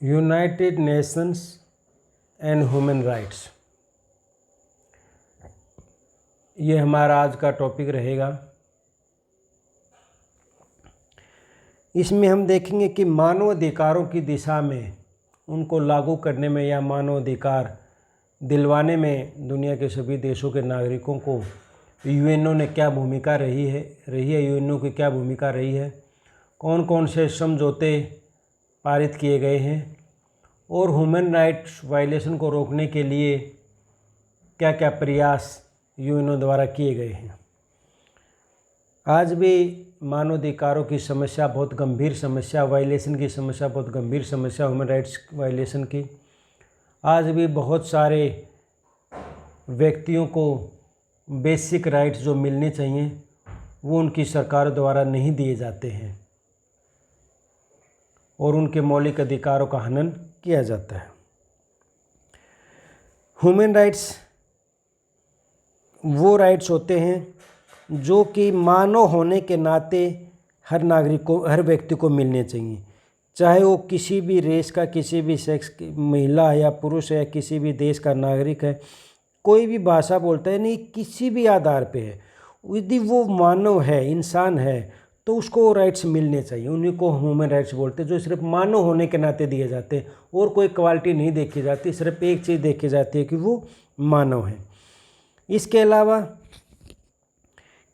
United Nations and human rights, ये हमारा आज का टॉपिक रहेगा। इसमें हम देखेंगे कि मानव अधिकारों की दिशा में, उनको लागू करने में या मानव अधिकार दिलवाने में दुनिया के सभी देशों के नागरिकों को यूएनओ ने क्या भूमिका रही है यूएनओ की क्या भूमिका रही है, कौन कौन से समझौते पारित किए गए हैं और ह्यूमन राइट्स वायलेशन को रोकने के लिए क्या क्या प्रयास यूएनओ द्वारा किए गए हैं। आज भी मानवाधिकारों की समस्या बहुत गंभीर समस्या, वायलेशन की समस्या बहुत गंभीर समस्या, ह्यूमन राइट्स वायलेशन की। आज भी बहुत सारे व्यक्तियों को बेसिक राइट्स जो मिलने चाहिए वो उनकी सरकार द्वारा नहीं दिए जाते हैं और उनके मौलिक अधिकारों का हनन किया जाता है। ह्यूमन राइट्स वो राइट्स होते हैं जो कि मानव होने के नाते हर नागरिक को, हर व्यक्ति को मिलने चाहिए, चाहे वो किसी भी रेस का, किसी भी सेक्स की, महिला या पुरुष है, किसी भी देश का नागरिक है, कोई भी भाषा बोलता है, नहीं किसी भी आधार पे है, यदि वो मानव है, इंसान है, तो उसको वो राइट्स मिलने चाहिए। उन्हीं को ह्यूमन राइट्स बोलते हैं, जो सिर्फ मानव होने के नाते दिए जाते हैं और कोई क्वालिटी नहीं देखी जाती, सिर्फ एक चीज़ देखी जाती है कि वो मानव है। इसके अलावा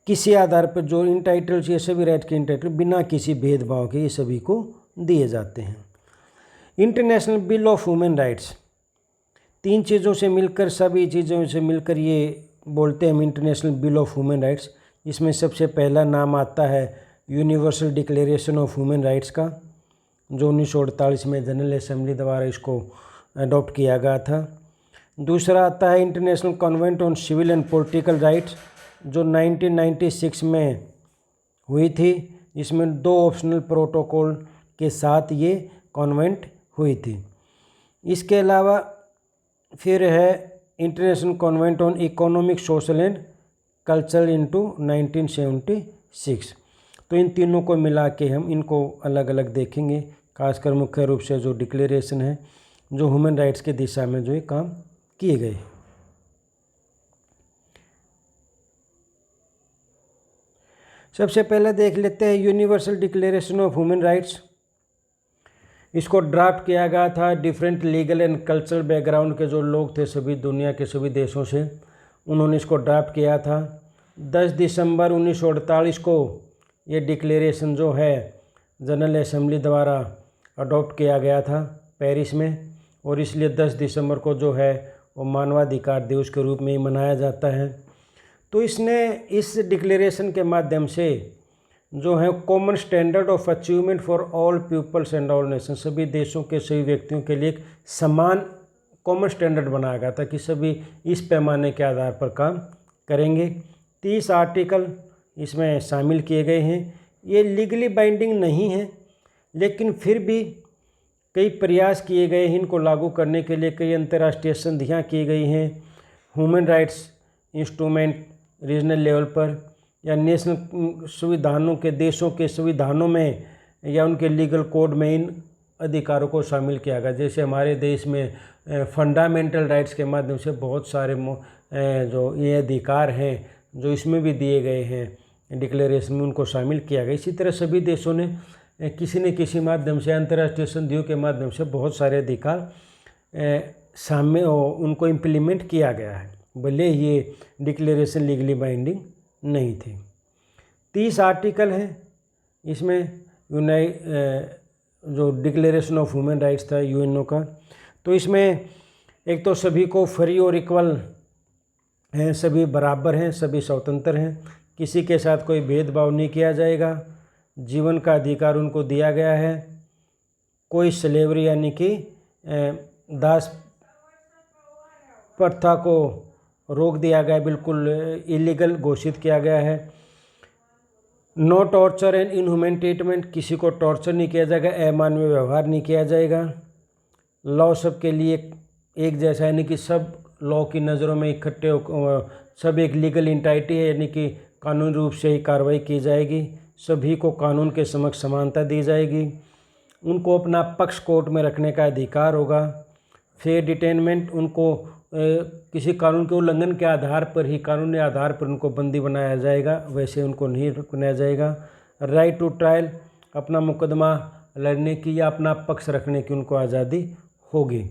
किसी आधार पर जो इंटाइटल्स, ये सभी राइट के इंटाइटल बिना किसी भेदभाव के ये सभी को दिए जाते हैं। International bill of human rights, तीन चीज़ों से मिलकर, सभी चीज़ों से मिलकर ये बोलते हैं हम international bill of human rights. इसमें सबसे पहला नाम आता है universal declaration of human rights का, जो 1948 में जनरल असेंबली द्वारा इसको अडॉप्ट किया गया था। दूसरा आता है international convent on civil and political rights, जो 1996 में हुई थी। इसमें 2 ऑप्शनल प्रोटोकॉल के साथ ये कन्वेंट हुई थी। इसके अलावा फिर है international convent on economic, social and cultural into 1976। तो इन तीनों को मिला के हम इनको अलग अलग देखेंगे, खासकर मुख्य रूप से जो डिक्लेरेशन है, जो ह्यूमन राइट्स की दिशा में जो ये काम किए गए। सबसे पहले देख लेते हैं universal declaration of human rights. इसको ड्राफ्ट किया गया था different legal and cultural background के जो लोग थे, सभी दुनिया के सभी देशों से, उन्होंने इसको ड्राफ्ट किया था। 10 दिसंबर 1948 को ये डिक्लेरेशन जो है जनरल असेंबली द्वारा अडॉप्ट किया गया था पेरिस में, और इसलिए 10 दिसंबर को जो है वो मानवाधिकार दिवस के रूप में ही मनाया जाता है। तो इसने इस डिक्लेरेशन के माध्यम से जो है common standard of achievement for all peoples and all nation, सभी देशों के सभी व्यक्तियों के लिए एक समान कॉमन स्टैंडर्ड बनाया गया था कि सभी इस पैमाने के आधार पर काम करेंगे। 30 आर्टिकल इसमें शामिल किए गए हैं। ये लीगली बाइंडिंग नहीं है, लेकिन फिर भी कई प्रयास किए गए हैं इनको लागू करने के लिए। कई अंतर्राष्ट्रीय संधियाँ की गई हैं, human rights instrument regional level पर या नेशनल संविधानों के, देशों के संविधानों में या उनके लीगल कोड में इन अधिकारों को शामिल किया गया। जैसे हमारे देश में फंडामेंटल राइट्स के माध्यम से बहुत सारे जो ये अधिकार हैं जो इसमें भी दिए गए हैं डिक्लेरेशन में, उनको शामिल किया गया। इसी तरह सभी देशों ने किसी न किसी माध्यम से, अंतर्राष्ट्रीय संधियों के माध्यम से बहुत सारे अधिकार सामने उनको इम्प्लीमेंट किया गया है, भले ये डिक्लेरेशन लीगली बाइंडिंग नहीं थी। 30 आर्टिकल हैं इसमें जो डिक्लेरेशन ऑफ ह्यूमन राइट्स था यूएनओ का। तो इसमें एक तो सभी को फ्री और इक्वल हैं, सभी बराबर हैं, सभी स्वतंत्र हैं, किसी के साथ कोई भेदभाव नहीं किया जाएगा, जीवन का अधिकार उनको दिया गया है, कोई स्लेवरी यानी कि दास प्रथा को रोक दिया गया, बिल्कुल इलीगल घोषित किया गया है। No torture and inhuman treatment, किसी को टॉर्चर नहीं किया जाएगा, अमानवीय व्यवहार नहीं किया जाएगा। लॉ सबके लिए एक जैसा, यानी कि सब लॉ की नज़रों में इकट्ठे, सब एक लीगल इंटाइटी है, यानी कि कानूनी रूप से ही कार्रवाई की जाएगी। सभी को कानून के समक्ष समानता दी जाएगी। उनको अपना पक्ष कोर्ट में रखने का अधिकार होगा। फेयर डिटेनमेंट, उनको किसी कानून के उल्लंघन के आधार पर ही, कानूनी आधार पर उनको बंदी बनाया जाएगा, वैसे उनको नहीं बनाया जाएगा। राइट टू ट्रायल, अपना मुकदमा लड़ने की या अपना पक्ष रखने की उनको आज़ादी होगी।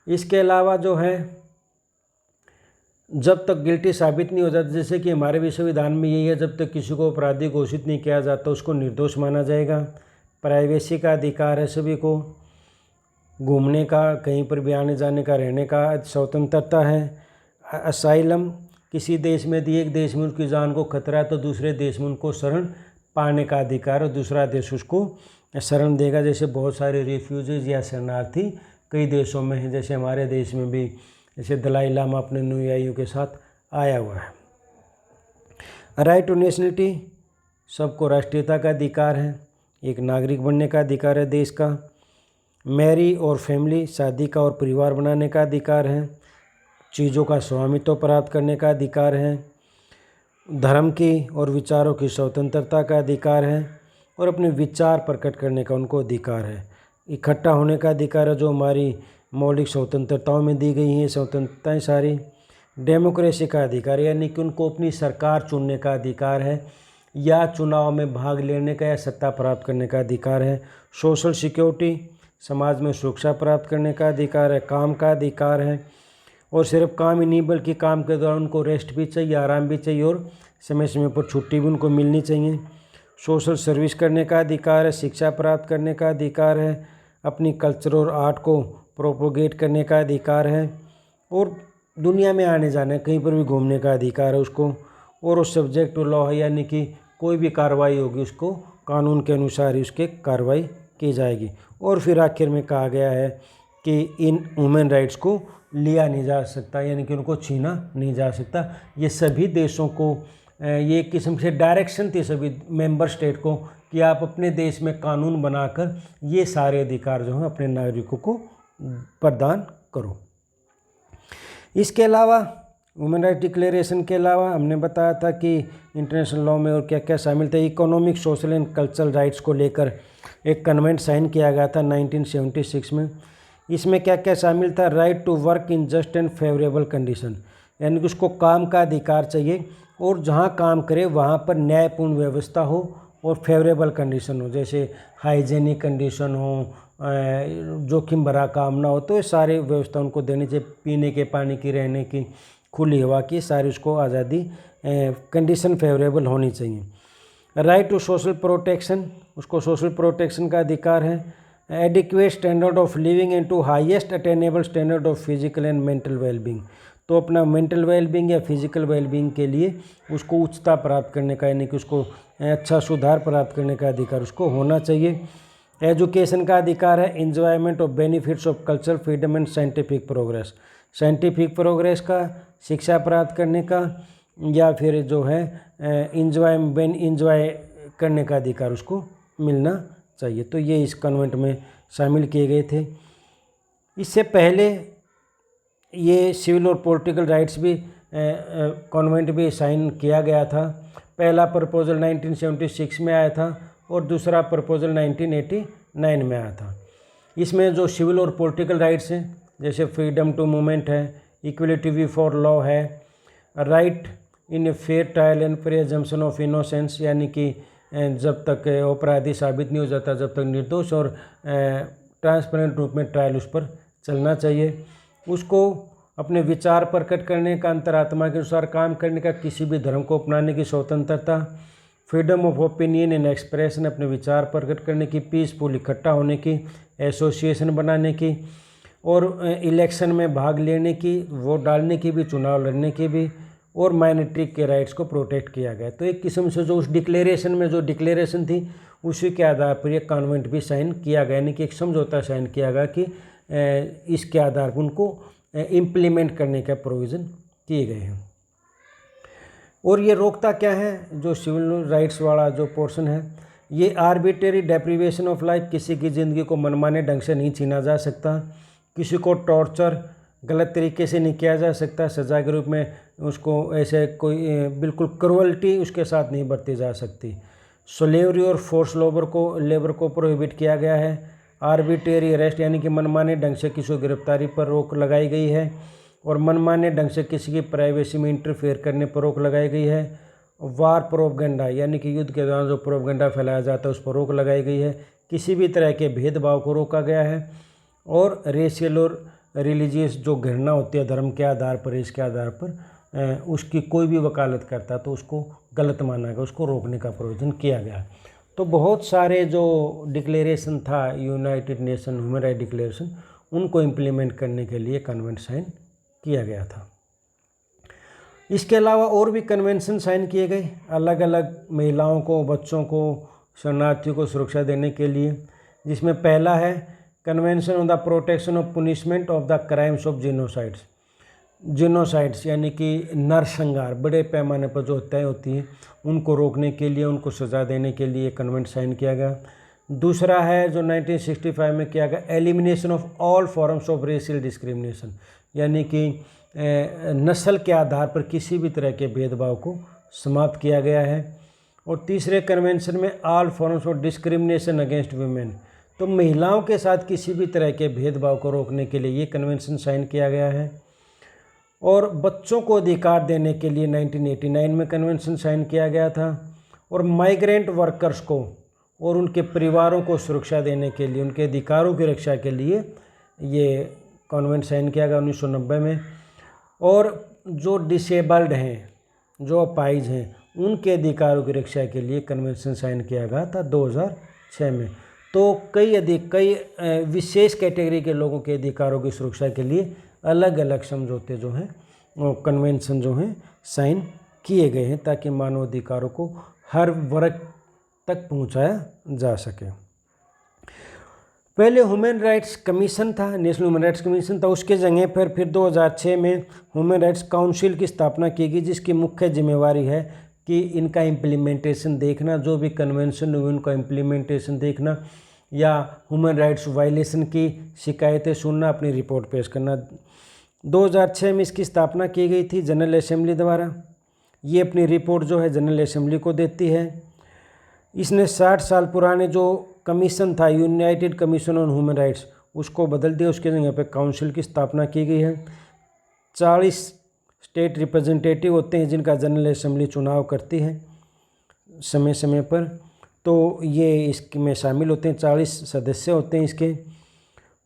इसके अलावा जो है, जब तक गिल्टी साबित नहीं हो जाता, जैसे कि हमारे विश्वविधान में यही है, जब तक किसी को अपराधी घोषित नहीं किया जाता उसको निर्दोष माना जाएगा। प्राइवेसी का अधिकार है सभी को, घूमने का, कहीं पर भी आने जाने का, रहने का स्वतंत्रता है। असाइलम, किसी देश में यदि एक देश में उनकी जान को खतरा है तो दूसरे देश में उनको शरण पाने का अधिकार और दूसरा देश उसको शरण देगा। जैसे बहुत सारे रिफ्यूजीज या शरणार्थी कई देशों में हैं, जैसे हमारे देश में भी, जैसे दलाई लामा अपने अनुयायियों के साथ आया हुआ है। राइट टू नेशनलिटी, सबको राष्ट्रीयता का अधिकार है, एक नागरिक बनने का अधिकार है देश का। मैरी और फैमिली, शादी का और परिवार बनाने का अधिकार है। चीज़ों का स्वामित्व प्राप्त करने का अधिकार है। धर्म की और विचारों की स्वतंत्रता का अधिकार है और अपने विचार प्रकट करने का उनको अधिकार है। इकट्ठा होने का अधिकार है, जो हमारी मौलिक स्वतंत्रताओं में दी गई हैं स्वतंत्रताएं सारी। डेमोक्रेसी का अधिकार, यानी कि उनको अपनी सरकार चुनने का अधिकार है या चुनाव में भाग लेने का या सत्ता प्राप्त करने का अधिकार है। सोशल सिक्योरिटी, समाज में सुरक्षा प्राप्त करने का अधिकार है। काम का अधिकार है, और सिर्फ काम ही नहीं बल्कि काम के दौरान उनको रेस्ट भी चाहिए, आराम भी चाहिए और समय समय पर छुट्टी भी उनको मिलनी चाहिए। सोशल सर्विस करने का अधिकार है। शिक्षा प्राप्त करने का अधिकार है। अपनी कल्चर और आर्ट को प्रोपोगेट करने का अधिकार है, और दुनिया में आने जाने, कहीं पर भी घूमने का अधिकार है उसको। और उस सब्जेक्ट टू लॉ है, यानी कि कोई भी कार्रवाई होगी उसको कानून के अनुसार ही उसके कार्रवाई की जाएगी। और फिर आखिर में कहा गया है कि इन ह्यूमन राइट्स को लिया नहीं जा सकता, यानी कि उनको छीना नहीं जा सकता। ये सभी देशों को ये एक किस्म से डायरेक्शन थी सभी मेंबर स्टेट को कि आप अपने देश में कानून बनाकर ये सारे अधिकार जो हैं अपने नागरिकों को प्रदान करो। इसके अलावा ह्यूमन राइट डिक्लेरेशन के अलावा हमने बताया था कि इंटरनेशनल लॉ में और क्या क्या शामिल था। Economic, social and cultural rights को लेकर एक कन्वेंट साइन किया गया था 1976 में। इसमें क्या क्या शामिल था? Right to work in just and favourable condition, यानी कि उसको काम का अधिकार चाहिए और जहाँ काम करे वहाँ पर न्यायपूर्ण व्यवस्था हो और फेवरेबल कंडीशन हो, जैसे हाइजेनिक कंडीशन हो, जोखिम भरा काम ना हो, तो ये सारी व्यवस्था उनको देनी चाहिए। पीने के पानी की, रहने की, खुली हवा की, सारी उसको आज़ादी, कंडीशन फेवरेबल होनी चाहिए। राइट टू सोशल प्रोटेक्शन, उसको सोशल प्रोटेक्शन का अधिकार है। Adequate standard of living and to highest attainable standard of physical and mental wellbeing, तो अपना मेंटल वेलबींग या फिजिकल वेलबींग के लिए उसको उच्चता प्राप्त करने का, यानी कि उसको अच्छा सुधार प्राप्त करने का अधिकार उसको होना चाहिए। एजुकेशन का अधिकार है। Enjoyment of benefits of cultural freedom and scientific progress, scientific progress का, शिक्षा प्राप्त करने का, या फिर जो है इंजॉय करने का अधिकार उसको मिलना चाहिए। तो ये इस कन्वेंट में शामिल किए गए थे। इससे पहले ये सिविल और पॉलिटिकल राइट्स भी कन्वेंट भी साइन किया गया था। पहला प्रपोजल 1976 में आया था और दूसरा प्रपोजल 1989 में आया था। इसमें जो सिविल और पॉलिटिकल राइट्स हैं, जैसे फ्रीडम टू मूवमेंट है, इक्वलिटी बिफोर लॉ है, right in a fair trial and presumption of innocence, यानी कि जब तक अपराधी साबित नहीं हो जाता जब तक निर्दोष और ट्रांसपेरेंट रूप में ट्रायल उस पर चलना चाहिए। उसको अपने विचार प्रकट करने का, अंतरात्मा के अनुसार काम करने का, किसी भी धर्म को अपनाने की स्वतंत्रता, freedom of opinion and expression, अपने विचार प्रकट करने की, पीसफुल इकट्ठा होने की, एसोसिएशन बनाने की, और इलेक्शन में भाग लेने की, वोट डालने की भी, चुनाव लड़ने की भी, और माइनॉरिटी के राइट्स को प्रोटेक्ट किया गया। तो एक किस्म से जो उस डिक्लेरेशन में जो डिक्लेरेशन थी उसी के आधार पर यह कॉन्वेंट भी साइन किया गया, यानी कि एक समझौता साइन किया गया कि इसके आधार पर उनको इम्प्लीमेंट करने का प्रोविज़न किए गए हैं। और ये रोकता क्या है? जो सिविल राइट्स वाला जो पोर्शन है, ये आर्बिट्रेरी डेप्रीवेशन ऑफ लाइफ, किसी की ज़िंदगी को मनमाने ढंग से नहीं छीना जा सकता, किसी को टॉर्चर गलत तरीके से नहीं किया जा सकता, सज़ा के रूप में उसको ऐसे कोई बिल्कुल क्रूअल्टी उसके साथ नहीं बरती जा सकती। स्लेवरी और फोर्स लेबर को प्रोहिबिट किया गया है। आर्बिट्रेरी अरेस्ट यानी कि मनमाने ढंग से किसी को गिरफ्तारी पर रोक लगाई गई है और मनमाने ढंग से किसी की प्राइवेसी में इंटरफेयर करने पर रोक लगाई गई है। वार प्रोपगेंडा यानी कि युद्ध के दौरान जो प्रोपगेंडा फैलाया जाता है उस पर रोक लगाई गई है। किसी भी तरह के भेदभाव को रोका गया है। और रेशियल और रिलीजियस जो घृणा होती है धर्म के आधार पर, रेस के आधार पर, उसकी कोई भी वकालत करता तो उसको गलत माना गया, उसको रोकने का प्रोविज़न किया गया। तो बहुत सारे जो डिक्लेरेशन था United Nation human right declaration, उनको इम्प्लीमेंट करने के लिए कन्वेंशन साइन किया गया था। इसके अलावा और भी कन्वेंशन साइन किए गए अलग अलग महिलाओं को, बच्चों को, शरणार्थियों को सुरक्षा देने के लिए, जिसमें पहला है convention on the protection of punishment of the crimes of genocides यानी कि नरसंहार बड़े पैमाने पर जो हत्याएं होती हैं उनको रोकने के लिए, उनको सज़ा देने के लिए कन्वेंशन साइन किया गया। दूसरा है जो 1965 में किया गया elimination of all forms of racial discrimination यानी कि नस्ल के आधार पर किसी भी तरह के भेदभाव को समाप्त किया गया है। और तीसरे कन्वेंशन में all forms of discrimination against women, तो महिलाओं के साथ किसी भी तरह के भेदभाव को रोकने के लिए ये कन्वेंशन साइन किया गया है। और बच्चों को अधिकार देने के लिए 1989 में कन्वेंशन साइन किया गया था। और माइग्रेंट वर्कर्स को और उनके परिवारों को सुरक्षा देने के लिए, उनके अधिकारों की रक्षा के लिए ये कन्वेंशन साइन किया गया 1990 में। और जो डिसेबल्ड हैं, जो अपाहिज हैं, उनके अधिकारों की रक्षा के लिए कन्वेंशन साइन किया गया था 2006 में। तो कई विशेष कैटेगरी के लोगों के अधिकारों की सुरक्षा के लिए अलग अलग समझौते जो हैं, कन्वेंशन जो हैं साइन किए गए हैं ताकि मानव अधिकारों को हर वर्ग तक पहुंचाया जा सके। पहले ह्यूमन राइट्स कमीशन था, नेशनल ह्यूमन राइट्स कमीशन था, उसके जगह पर फिर 2006 में ह्यूमन राइट्स काउंसिल की स्थापना की गई, जिसकी मुख्य जिम्मेवारी है कि इनका इम्प्लीमेंटेशन देखना, जो भी कन्वेंशन हुए उनका इम्प्लीमेंटेशन देखना या ह्यूमन राइट्स वायलेशन की शिकायतें सुनना, अपनी रिपोर्ट पेश करना। 2006 में इसकी स्थापना की गई थी जनरल असेंबली द्वारा। ये अपनी रिपोर्ट जो है जनरल असेंबली को देती है। इसने 60 साल पुराने जो कमीशन था United commission on human rights उसको बदल दिया, उसके जगह पे काउंसिल की स्थापना की गई है। 40 स्टेट रिप्रेजेंटेटिव होते हैं जिनका जनरल असेंबली चुनाव करती है समय समय पर, तो ये इसमें शामिल होते हैं, 40 सदस्य होते हैं इसके।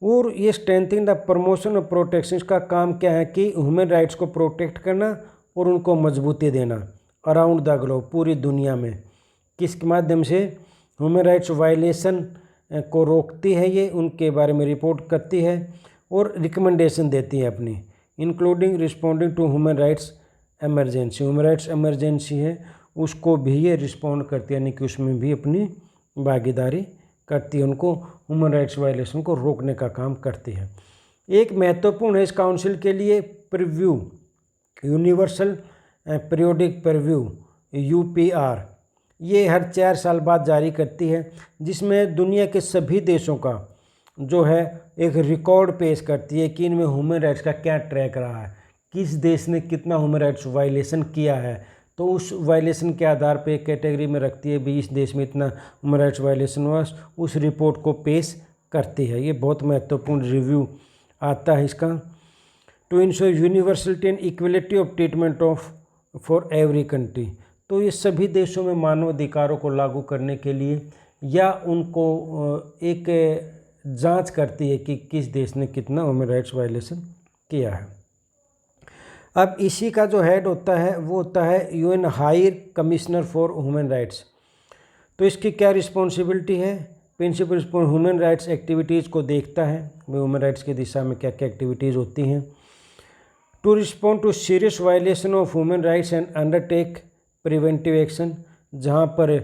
और ये स्ट्रेंथिंग द प्रमोशन और प्रोटेक्शन, इसका काम क्या है कि ह्यूमन राइट्स को प्रोटेक्ट करना और उनको मजबूती देना अराउंड द ग्लोब, पूरी दुनिया में। किसके माध्यम से? ह्यूमन राइट्स वायलेशन को रोकती है, ये उनके बारे में रिपोर्ट करती है और रिकमेंडेशन देती है अपनी, including responding to human rights emergency. Human rights emergency है उसको भी ये रिस्पॉन्ड करती है, यानी कि उसमें भी अपनी भागीदारी करती है, उनको ह्यूमन राइट्स वायलेशन को रोकने का काम करती है। एक महत्वपूर्ण है इस काउंसिल के लिए preview, universal periodic preview UPR, ये हर 4 साल बाद जारी करती है, जिसमें दुनिया के सभी देशों का जो है एक रिकॉर्ड पेश करती है कि इनमें ह्यूमन राइट्स का क्या ट्रैक रहा है, किस देश ने कितना ह्यूमन राइट्स वायलेशन किया है, तो उस वायलेशन के आधार पे एक कैटेगरी में रखती है भी इस देश में इतना ह्यूमन राइट्स वायलेशन हुआ, उस रिपोर्ट को पेश करती है। ये बहुत महत्वपूर्ण रिव्यू आता है इसका। To ensure universality and equality of treatment of for every country, तो ये सभी देशों में मानव अधिकारों को लागू करने के लिए या उनको एक जांच करती है कि किस देश ने कितना ह्यूमन राइट्स वायलेशन किया है। अब इसी का जो हेड होता है वो होता है UN high commissioner for human rights. तो इसकी क्या रिस्पॉन्सिबिलिटी है? प्रिंसिपल ह्यूमन राइट्स एक्टिविटीज़ को देखता है, ह्यूमन राइट्स की दिशा में क्या क्या एक्टिविटीज़ होती हैं। To respond to serious violation of human rights and undertake preventive action, जहाँ पर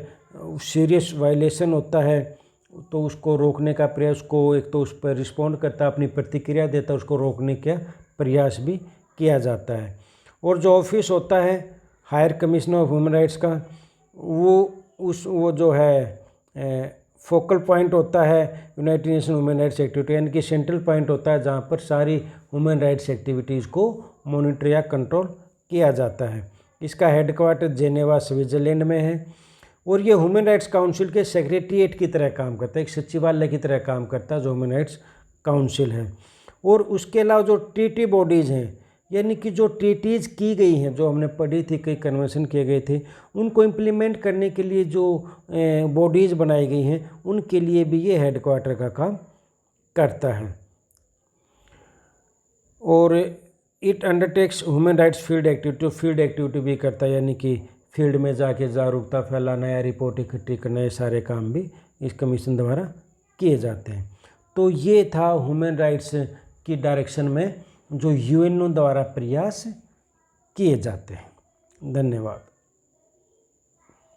सीरियस वायलेशन होता है तो उसको रोकने का प्रयास, को एक तो उस पर रिस्पॉन्ड करता है, अपनी प्रतिक्रिया देता है, उसको रोकने का प्रयास भी किया जाता है। और जो ऑफिस होता है high commissioner of human rights का, वो जो है फोकल पॉइंट होता है United Nation human rights activity, यानी कि सेंट्रल पॉइंट होता है जहाँ पर सारी ह्यूमन राइट्स एक्टिविटीज़ को मॉनिटर या कंट्रोल किया जाता है। इसका हेडक्वार्टर जेनेवा स्विट्ज़रलैंड में है। और ये ह्यूमन राइट्स काउंसिल के सेक्रेटरीट की तरह काम करता है, एक सचिवालय की तरह काम करता है जो ह्यूमन राइट्स काउंसिल है। और उसके अलावा जो ट्रीटी बॉडीज़ हैं, यानी कि जो ट्रीटीज़ की गई हैं, जो हमने पढ़ी थी, कई कन्वेंशन किए गए थे, उनको इम्प्लीमेंट करने के लिए जो बॉडीज़ बनाई गई हैं, उनके लिए भी ये हेडक्वार्टर का काम करता है। और it undertakes human rights field activity, field activity भी करता है, यानी कि फील्ड में जाके जागरूकता फैलाना या रिपोर्ट इकट्ठी करना, ये सारे काम भी इस कमीशन द्वारा किए जाते हैं। तो ये था ह्यूमन राइट्स की डायरेक्शन में जो यूएनओ द्वारा प्रयास किए जाते हैं। धन्यवाद।